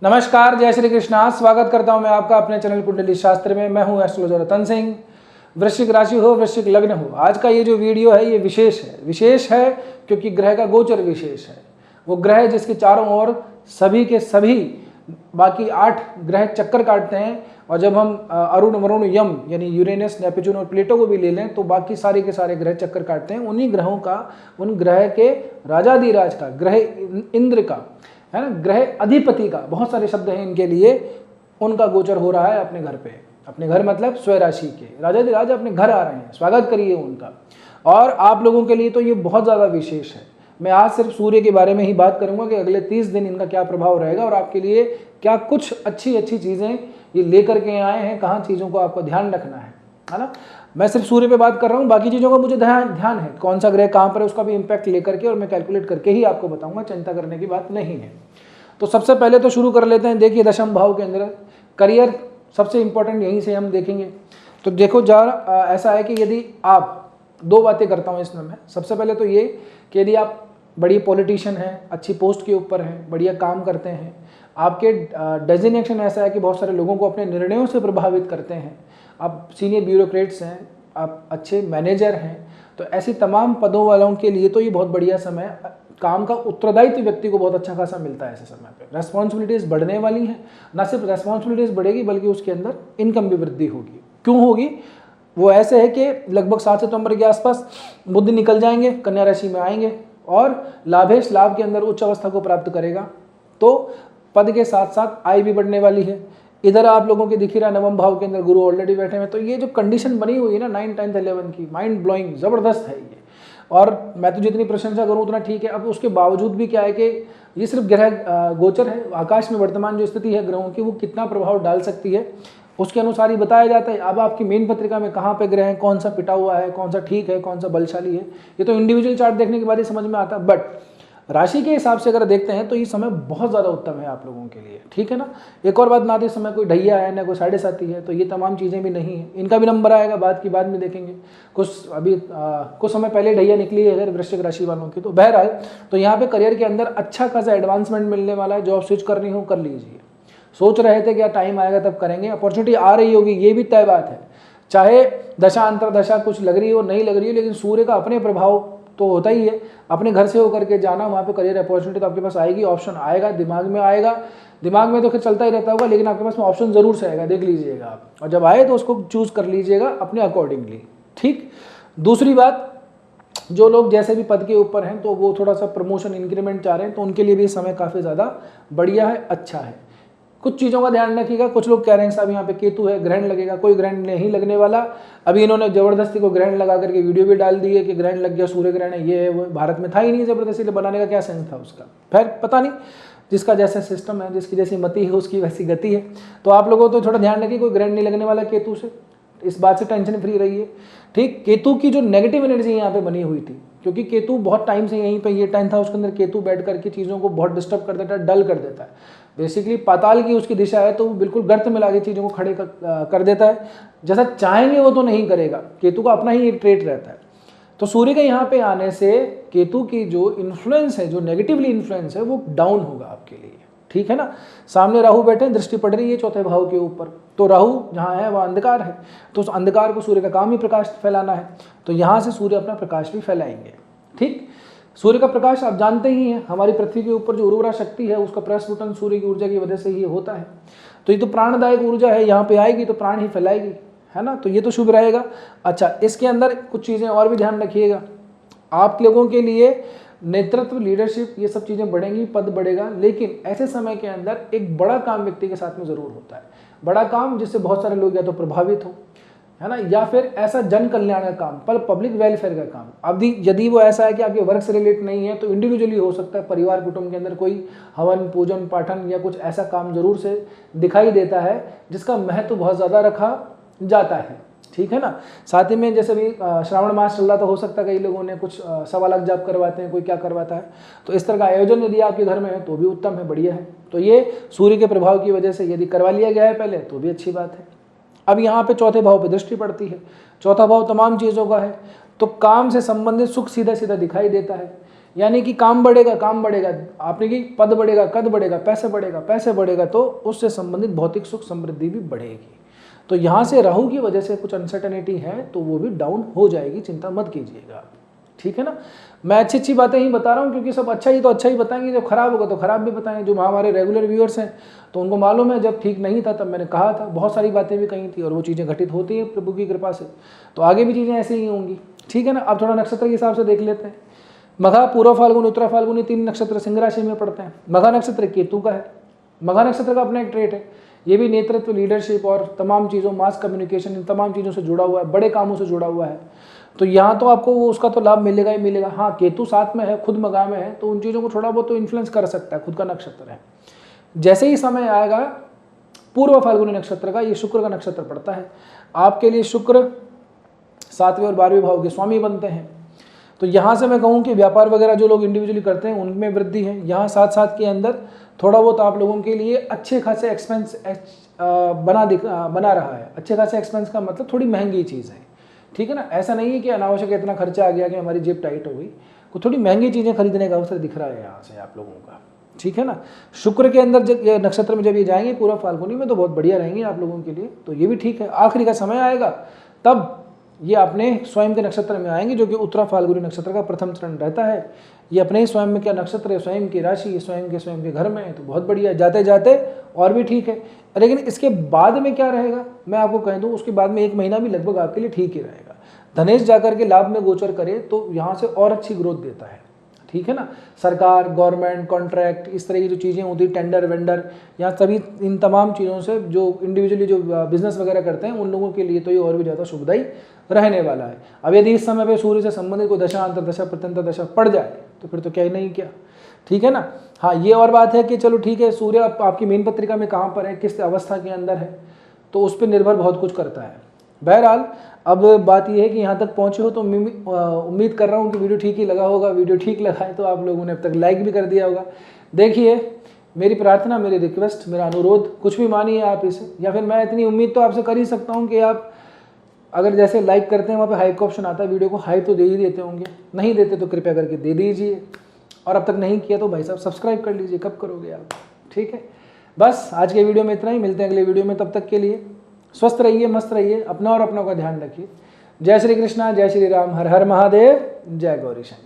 नमस्कार, जय श्री कृष्णा। स्वागत करता हूं मैं आपका अपने चैनल कुंडली शास्त्र में। मैं हूं एस्ट्रोलॉजर रतन सिंह। वृश्चिक राशि हो, वृश्चिक लग्न हो, आज का ये जो वीडियो है ये विशेष है क्योंकि ग्रह का गोचर विशेष है। वो ग्रह जिसके चारों ओर सभी के सभी बाकी 8 ग्रह चक्कर काटते हैं, और जब हम अरुण वरुण यम यानी यूरेनस, नेपच्यून और प्लेटो को भी ले लें तो बाकी सारे के सारे ग्रह चक्कर काटते हैं। उन्हीं ग्रहों का, उन ग्रह के राजाधिराज का, ग्रह इंद्र का, है ना, ग्रह अधिपति का, बहुत सारे शब्द हैं इनके लिए, उनका गोचर हो रहा है अपने घर पे। अपने घर मतलब स्वयं राशि के राजाधिराज अपने घर आ रहे हैं, स्वागत करिए उनका। और आप लोगों के लिए तो ये बहुत ज़्यादा विशेष है। मैं आज सिर्फ सूर्य के बारे में ही बात करूंगा कि अगले 30 दिन इनका क्या प्रभाव रहेगा और आपके लिए क्या कुछ अच्छी चीज़ें ये लेकर के आए हैं, कहाँ चीज़ों को आपको ध्यान रखना है ना। मैं सिर्फ सूर्य पे बात कर रहा हूँ, बाकी चीज़ों का मुझे ध्यान है, कौन सा ग्रह कहाँ पर है उसका भी इम्पैक्ट लेकर के, और मैं कैलकुलेट करके ही आपको बताऊंगा, चिंता करने की बात नहीं है। तो सबसे पहले तो शुरू कर लेते हैं। देखिए, दशम भाव के अंदर करियर सबसे इंपॉर्टेंट, यहीं से हम देखेंगे। तो देखो ऐसा है कि यदि आप 2 बातें करता हूँ इसमें मैं। सबसे पहले तो ये कि यदि आप बड़ी पॉलिटिशियन हैं, अच्छी पोस्ट के ऊपर हैं, बढ़िया काम करते हैं, आपके डेजिग्नेशन ऐसा है कि बहुत सारे लोगों को अपने निर्णयों से प्रभावित करते हैं, आप सीनियर ब्यूरोक्रेट्स हैं, आप अच्छे मैनेजर हैं, तो ऐसी तमाम पदों वालों के लिए तो ये बहुत बढ़िया समय, काम का उत्तरदायित्व व्यक्ति को बहुत अच्छा खासा मिलता है ऐसे समय पे। रेस्पॉन्सिबिलिटीज़ बढ़ने वाली हैं, ना सिर्फ रेस्पॉन्सिबिलिटीज़ बढ़ेगी बल्कि उसके अंदर इनकम भी वृद्धि होगी। क्यों होगी? वो ऐसे है कि लगभग 7 सितंबर के आसपास बुध निकल जाएंगे, कन्या राशि में आएंगे और लाभेश लाभ के अंदर उच्च अवस्था को प्राप्त करेगा। तो पद के साथ साथ आय भी बढ़ने वाली है। इधर आप लोगों के दिख ही रहा, नवम भाव के अंदर गुरु ऑलरेडी बैठे हैं। तो ये जो कंडीशन बनी हुई है ना 9, 10, 11 की, माइंड ब्लोइंग, ज़बरदस्त है ये। और मैं तो जितनी प्रशंसा करूं उतना ठीक है। अब उसके बावजूद भी क्या है कि ये सिर्फ ग्रह गोचर है, आकाश में वर्तमान जो स्थिति है ग्रहों की वो कितना प्रभाव डाल सकती है उसके अनुसार ही बताया जाता है। अब आपकी मेन पत्रिका में कहाँ पे ग्रह है, कौन सा पिटा हुआ है, कौन सा ठीक है, कौन सा बलशाली है, ये तो इंडिविजुअल चार्ट देखने के बाद ही समझ में आता है। बट राशि के हिसाब से अगर देखते हैं तो ये समय बहुत ज़्यादा उत्तम है आप लोगों के लिए, ठीक है ना। एक और बात, ना तो इस समय कोई ढैया है, ना कोई 7.5 है, तो ये तमाम चीज़ें भी नहीं है। इनका भी नंबर आएगा, बाद में देखेंगे। कुछ समय पहले ढैया निकली है अगर वृश्चिक राशि वालों की। तो बहरहाल तो यहाँ पे करियर के अंदर अच्छा खासा एडवांसमेंट मिलने वाला है। जॉब स्विच करनी हो कर लीजिए। सोच रहे थे क्या टाइम आएगा तब करेंगे, अपॉर्चुनिटी आ रही होगी, ये भी तय बात है। चाहे दशा अंतरदशा कुछ लग रही हो, नहीं लग रही हो, लेकिन सूर्य का अपने प्रभाव तो होता ही है। अपने घर से होकर के जाना, वहाँ पे करियर अपॉर्चुनिटी तो आपके पास आएगी, ऑप्शन आएगा, दिमाग में आएगा। दिमाग में तो फिर चलता ही रहता होगा, लेकिन आपके पास में ऑप्शन ज़रूर से आएगा, देख लीजिएगा आप। और जब आए तो उसको चूज़ कर लीजिएगा अपने अकॉर्डिंगली, ठीक। दूसरी बात, जो लोग जैसे भी पद के ऊपर हैं तो वो थोड़ा सा प्रमोशन, इंक्रीमेंट चाह रहे हैं, तो उनके लिए भी समय काफ़ी ज़्यादा बढ़िया है, अच्छा है। कुछ चीज़ों का ध्यान रखिएगा। कुछ लोग कह रहे हैं साहब यहाँ पे केतु है, ग्रहण लगेगा, कोई ग्रहण नहीं लगने वाला। अभी इन्होंने जबरदस्ती को ग्रहण लगा करके वीडियो भी डाल दी है कि ग्रहण लग गया, सूर्य ग्रहण है, ये है वो। भारत में था ही नहीं, जबरदस्ती बनाने का क्या सेंस था उसका। फिर पता नहीं, जिसका जैसा सिस्टम है, जिसकी जैसी मति है उसकी वैसी गति है। तो आप लोगों को तो थोड़ा ध्यान रखिए, कोई ग्रहण नहीं लगने वाला केतु से, इस बात से टेंशन फ्री रहिए, ठीक। केतु की जो नेगेटिव एनर्जी यहाँ पे बनी हुई थी, क्योंकि केतु बहुत टाइम से यहीं पे, ये 10th हाउस के अंदर केतु बैठ करके चीज़ों को बहुत डिस्टर्ब कर देता है, डल कर देता है। बेसिकली पाताल की उसकी दिशा है, तो वो बिल्कुल गर्त में लाके चीज़ों को खड़े कर देता है। जैसा चाहेंगे वो तो नहीं करेगा, केतु का अपना ही एक ट्रेट रहता है। तो सूर्य के यहाँ पे आने से केतु की जो इन्फ्लुएंस है, जो नेगेटिवली इन्फ्लुएंस है, वो डाउन होगा आपके लिए, ठीक है ना। सामने राहु बैठे हैं, दृष्टि पड़ रही है 4थे भाव के ऊपर। तो राहु जहाँ है वह अंधकार है, तो उस अंधकार को सूर्य का काम ही प्रकाश फैलाना है, तो यहाँ से सूर्य अपना प्रकाश भी फैलाएंगे, ठीक। सूर्य का प्रकाश आप जानते ही हैं, हमारी पृथ्वी के ऊपर जो उर्वरा शक्ति है उसका प्रस्फुटन सूर्य की ऊर्जा की वजह से ही होता है। तो ये तो प्राणदायक ऊर्जा है, यहाँ पे आएगी तो प्राण ही फैलाएगी, है ना। तो ये तो शुभ रहेगा। अच्छा, इसके अंदर कुछ चीज़ें और भी ध्यान रखिएगा। आप लोगों के लिए नेतृत्व, लीडरशिप, ये सब चीज़ें बढ़ेंगी, पद बढ़ेगा। लेकिन ऐसे समय के अंदर एक बड़ा काम व्यक्ति के साथ में ज़रूर होता है, बड़ा काम जिससे बहुत सारे लोग या तो प्रभावित हो, है ना, या फिर ऐसा जन कल्याण का काम, पर पब्लिक वेलफेयर का काम। अब यदि वो ऐसा है कि आपके वर्क से रिलेटेड नहीं है तो इंडिविजुअली हो सकता है, परिवार कुटुंब के अंदर कोई हवन, पूजन, पाठन या कुछ ऐसा काम जरूर से दिखाई देता है जिसका महत्व बहुत ज़्यादा रखा जाता है, ठीक है ना। साथ ही में जैसे भी श्रावण मास चल रहा, तो हो सकता है कई लोगों ने कुछ 1.25 लाख जाप करवाते हैं, कोई क्या करवाता है। तो इस तरह का आयोजन यदि आपके घर में है तो भी उत्तम है, बढ़िया है। तो ये सूर्य के प्रभाव की वजह से यदि करवा लिया गया है पहले तो भी अच्छी बात है। अब यहाँ पे 4थे भाव पे दृष्टि पड़ती है। 4था भाव तमाम चीज़ों का है, तो काम से संबंधित सुख सीधा सीधा दिखाई देता है। यानी कि काम बढ़ेगा, काम बढ़ेगा, आपने की पद बढ़ेगा, कद बढ़ेगा, पैसे बढ़ेगा, पैसे बढ़ेगा, तो उससे संबंधित भौतिक सुख समृद्धि भी बढ़ेगी। तो यहाँ से राहु की वजह से कुछ अनसर्टेनिटी है तो वो भी डाउन हो जाएगी, चिंता मत कीजिएगा, ठीक है ना। मैं अच्छी अच्छी बातें ही बता रहा हूँ क्योंकि सब अच्छा ही तो अच्छा ही बताएंगे, जब खराब होगा तो खराब भी बताएंगे। जो हमारे रेगुलर व्यूअर्स हैं तो उनको मालूम है जब ठीक नहीं था तब मैंने कहा था, बहुत सारी बातें भी कही थी और वो चीज़ें घटित होती हैं प्रभु की कृपा से, तो आगे भी चीज़ें ऐसी ही होंगी, ठीक है ना। अब थोड़ा नक्षत्र के हिसाब से देख लेते हैं। मघा, पूर्व फाल्गुन, उत्तरा फाल्गुनी, 3 नक्षत्र सिंह राशि में पड़ते हैं। मघा नक्षत्र केतु का है। मघा नक्षत्र का अपना एक ट्रेट है, ये भी नेतृत्व, लीडरशिप और तमाम चीज़ों, मास कम्युनिकेशन, इन तमाम चीज़ों से जुड़ा हुआ है, बड़े कामों से जुड़ा हुआ है। तो यहाँ तो आपको वो उसका तो लाभ मिलेगा ही मिलेगा। हाँ, केतु साथ में है, खुद मघा में है, तो उन चीज़ों को थोड़ा बहुत तो इन्फ्लुएंस कर सकता है, खुद का नक्षत्र है। जैसे ही समय आएगा पूर्व फाल्गुनी नक्षत्र का, ये शुक्र का नक्षत्र पड़ता है, आपके लिए शुक्र 7वें और 12वें भाव के स्वामी बनते हैं। तो यहाँ से मैं कहूँ कि व्यापार वगैरह जो लोग इंडिविजुअली करते हैं उनमें वृद्धि है। यहाँ साथ साथ के अंदर थोड़ा बहुत आप लोगों के लिए अच्छे खासे एक्सपेंस बना रहा है। अच्छे खासे एक्सपेंस का मतलब थोड़ी महंगी चीज़ है, ठीक है ना। ऐसा नहीं है कि अनावश्यक इतना खर्चा आ गया कि हमारी जेब टाइट हो गई, को थोड़ी महंगी चीज़ें खरीदने का अवसर दिख रहा है यहाँ से आप लोगों का, ठीक है ना। शुक्र के अंदर जब ये नक्षत्र में जब ये जाएंगे पूरा फाल्गुनी में तो बहुत बढ़िया रहेंगे आप लोगों के लिए, तो ये भी ठीक है। आखिरी का समय आएगा तब ये अपने स्वयं के नक्षत्र में आएंगे, जो कि उत्तरा फाल्गुनी नक्षत्र का प्रथम चरण रहता है। ये अपने ही स्वयं में क्या नक्षत्र है, स्वयं की राशि, स्वयं के घर में है, तो बहुत बढ़िया। जाते जाते और भी ठीक है, लेकिन इसके बाद में क्या रहेगा मैं आपको कह दूं, उसके बाद में 1 महीना भी लगभग आपके लिए ठीक ही रहेगा। धनेश जाकर के लाभ में गोचर करे तो यहाँ से और अच्छी ग्रोथ देता है, ठीक है ना। सरकार, गवर्नमेंट, कॉन्ट्रैक्ट, इस तरह की जो चीज़ें होती है, टेंडर वेंडर, यहाँ सभी इन तमाम चीज़ों से जो इंडिविजुअली जो बिजनेस वगैरह करते हैं उन लोगों के लिए तो ये और भी ज़्यादा शुभदायी रहने वाला है। अब यदि इस समय पे सूर्य से संबंधित कोई दशा, अंतर्दशा, प्रत्यंतर दशा पड़ जाए तो फिर तो क्या ही नहीं क्या, ठीक है ना। हाँ, ये और बात है कि चलो ठीक है, सूर्य आपकी मेन पत्रिका में कहाँ पर है, किस अवस्था के अंदर है, तो उस पर निर्भर बहुत कुछ करता है। बहरहाल अब बात यह है कि यहाँ तक पहुँचे हो तो उम्मीद कर रहा हूँ कि वीडियो ठीक ही लगा होगा। वीडियो ठीक लगा है तो आप लोगों ने अब तक लाइक भी कर दिया होगा। देखिए, मेरी प्रार्थना, मेरी रिक्वेस्ट, मेरा अनुरोध, कुछ भी मानिए आप इसे, या फिर मैं इतनी उम्मीद तो आपसे कर ही सकता हूँ कि आप अगर जैसे लाइक करते हैं वहाँ पे हाइप का ऑप्शन आता है, वीडियो को हाइप तो दे ही देते होंगे, नहीं देते तो कृपया करके दे दीजिए, और अब तक नहीं किया तो भाई साहब सब्सक्राइब कर लीजिए, कब करोगे आप, ठीक है। बस आज के वीडियो में इतना ही, मिलते हैं अगले वीडियो में, तब तक के लिए स्वस्थ रहिए, मस्त रहिए, अपना और अपनों का ध्यान रखिए। जय श्री कृष्णा, जय श्री राम, हर हर महादेव, जय गौरी शंकर।